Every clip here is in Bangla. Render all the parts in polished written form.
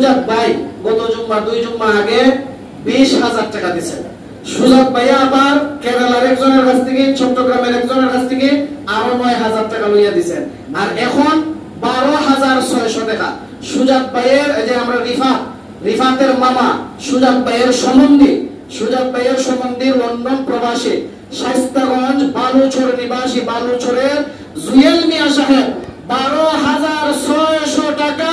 সুজাত ভাই গত জুম্মা 2 জুম্মা আগে 20,000 টাকা দিয়েছেন। সুজাত ভাই আবার কেরালার একজনের কাছ থেকে, চট্টগ্রামের একজনের কাছ থেকে আরো 9,000 টাকা লইয়া দিয়েছেন। আর এখন 12,600 টাকা সুজাত ভাইয়ের, এই যে আমরা রিফাতের মামা সুজাত ভাইয়ের সম্বন্ধী লন্ডন প্রবাসী শাইস্তাগঞ্জ বালুচর নিবাসী বালুচরের জুয়েল মিয়া সাহেব 12,600 টাকা।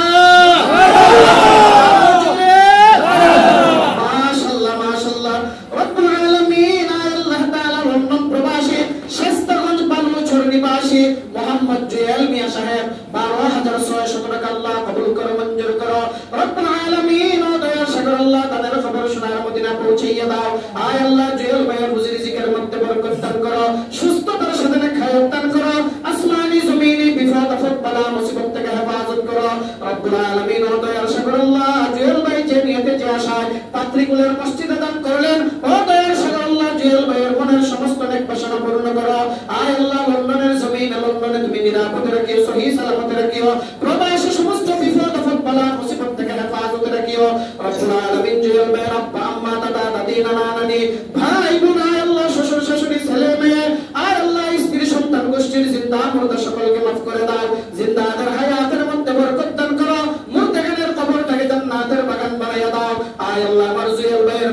মাশাআল্লাহ মাশাআল্লাহ রব্বুল আলামিন। আল্লাহ তাআলা লন্ডন প্রবাসী শাইস্তাগঞ্জ বালুচর নিবাসী মোহাম্মদ জুয়েল মিয়া সাহেব 12,600 টাকা আল্লাহ কবুল করো, মঞ্জুর করো রব্বুল আলামিন। ও দয়ার সাগর আল্লাহ তাদের খবর শোনার মদিনা পৌঁছাইয়া দাও। আয় আল্লাহ জুয়েল ভাইয়ের রুজি রিজিকের মধ্যে বরকত দান করো, সুস্থতার সাথে খায়ত দান করো, আসমানি জমিনি বিপদ আপদ বালা মুসিবত থেকে হেফাজত করো রব্বুল আলামিন। ও দয়ার সাগর আল্লাহ জুয়েল ভাই যে নিয়তে যে আশায় পাত্রীকুলের মসজিদে দান করলেন, ও দয়ার সাগর আল্লাহ জুয়েল ভাইয়ের মনের সমস্ত নেক বাসনা পূর্ণ করো। আয় আল্লাহ লন্ডনের জমিন, লন্ডনে তুমি নিরাপদে রাখিও, সহিহ সালামতে রাখিও, প্রবাসী সমস্ত বিপদ আপদ বালা মুসিবত থেকে হেফাজত রাখিও রব্বুল আলামিন। জুয়েল ভাইয়ের আব্বা আম্মা দাদা দাদি নানা নানি ভাই বোন, আয় আল্লাহ শ্বশুর শাশুড়ি ছেলে মেয়ে, আয় আল্লাহ স্ত্রী সন্তান গোষ্ঠীর জিন্দা মুর্দা সকলকে মাফ করে দাও। জিন্দাদের হায়াতের মধ্যে বরকত দান করো, মুর্দাগানের কবরটাকে জান্নাতের বাগান বানাইয়া দাও। আয় আল্লাহ আমার জুয়েল ভাইয়ের